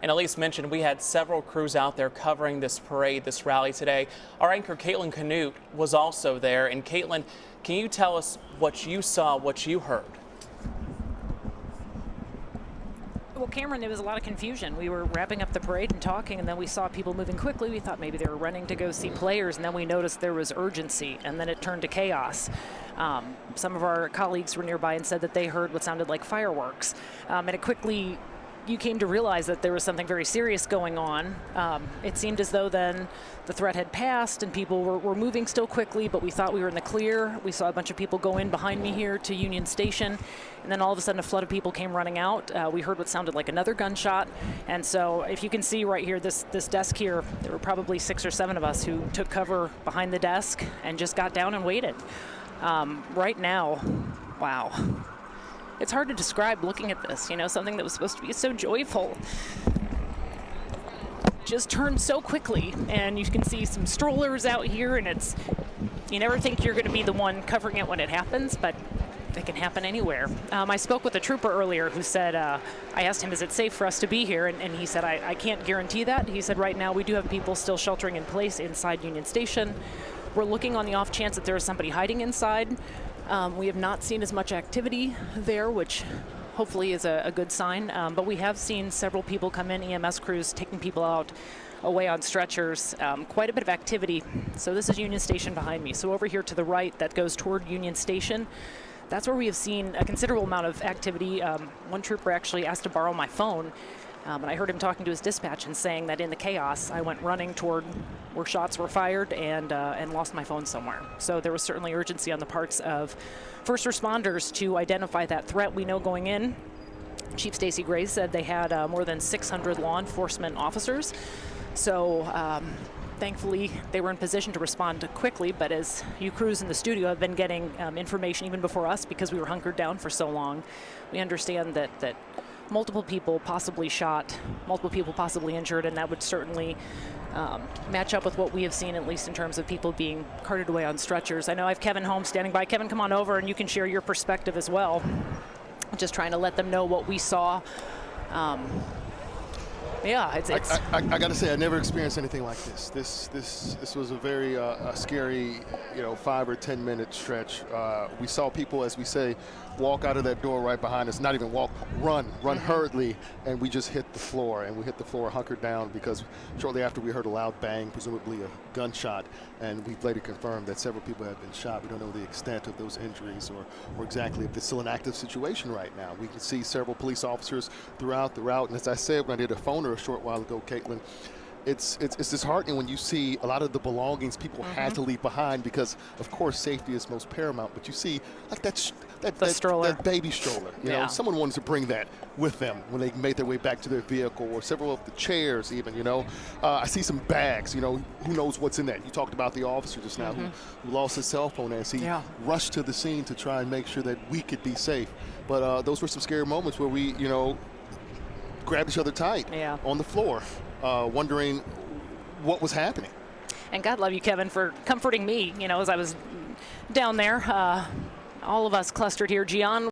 And Elise mentioned we had several crews out there covering this parade, this rally today. Our anchor Caitlin Canute was also there. And Caitlin, can you tell us what you saw, what you heard? Well, Cameron, there was a lot of confusion. We were wrapping up the parade and talking, and then we saw people moving quickly. We thought maybe they were running to go see players, and then we noticed there was urgency, and then it turned to chaos. Some of our colleagues were nearby and said that they heard what sounded like fireworks. And it quickly, you came to realize that there was something very serious going on. It seemed as though then the threat had passed and people were moving still quickly, but we thought we were in the clear. We saw a bunch of people go in behind me here to Union Station, and then all of a sudden a flood of people came running out. We heard what sounded like another gunshot, and so if you can see right here, this desk here, there were probably 6 or 7 of us who took cover behind the desk and just got down and waited. Right now, wow. It's hard to describe looking at this, something that was supposed to be so joyful just turned so quickly, and you can see some strollers out here, and you never think you're going to be the one covering it when it happens, but it can happen anywhere. I spoke with a trooper earlier who said, I asked him, is it safe for us to be here? And he said, I can't guarantee that. He said, right now we do have people still sheltering in place inside Union Station. We're looking on the off chance that there is somebody hiding inside. We have not seen as much activity there, which hopefully is a good sign. But we have seen several people come in, EMS crews taking people out away on stretchers, quite a bit of activity. So this is Union Station behind me. So over here to the right, that goes toward Union Station. That's where we have seen a considerable amount of activity. One trooper actually asked to borrow my phone. And I heard him talking to his dispatch and saying that in the chaos, I went running toward where shots were fired and lost my phone somewhere. So there was certainly urgency on the parts of first responders to identify that threat. We know going in, Chief Stacy Gray said they had more than 600 law enforcement officers. So thankfully, they were in position to respond quickly, but as you crews in the studio have been getting information even before us because we were hunkered down for so long, we understand that multiple people possibly shot, multiple people possibly injured, and that would certainly match up with what we have seen, at least in terms of people being carted away on stretchers. I know I have Kevin Holmes standing by. Kevin, come on over and you can share your perspective as well. Just trying to let them know what we saw. Yeah, it's I got to say, I never experienced anything like this. This was a very scary, 5 or 10 minute stretch. We saw people, as we say, walk out of that door right behind us. Not even walk, run hurriedly, and we just hit the floor. And we hit the floor hunkered down because shortly after we heard a loud bang, presumably a gunshot, and we've later confirmed that several people have been shot. We don't know the extent of those injuries or exactly if it's still an active situation right now. We can see several police officers throughout the route, and as I said when I did a phoner a short while ago, Caitlin, it's disheartening when you see a lot of the belongings people had to leave behind because, of course, safety is most paramount. But you see, like that stroller, that baby stroller. You know, someone wanted to bring that with them when they made their way back to their vehicle, or several of the chairs even. I see some bags. Who knows what's in that? You talked about the officer just now who lost his cell phone as he rushed to the scene to try and make sure that we could be safe. But those were some scary moments where we, grabbed each other tight on the floor, wondering what was happening. And God love you, Kevin, for comforting me, as I was down there. All of us clustered here. Gian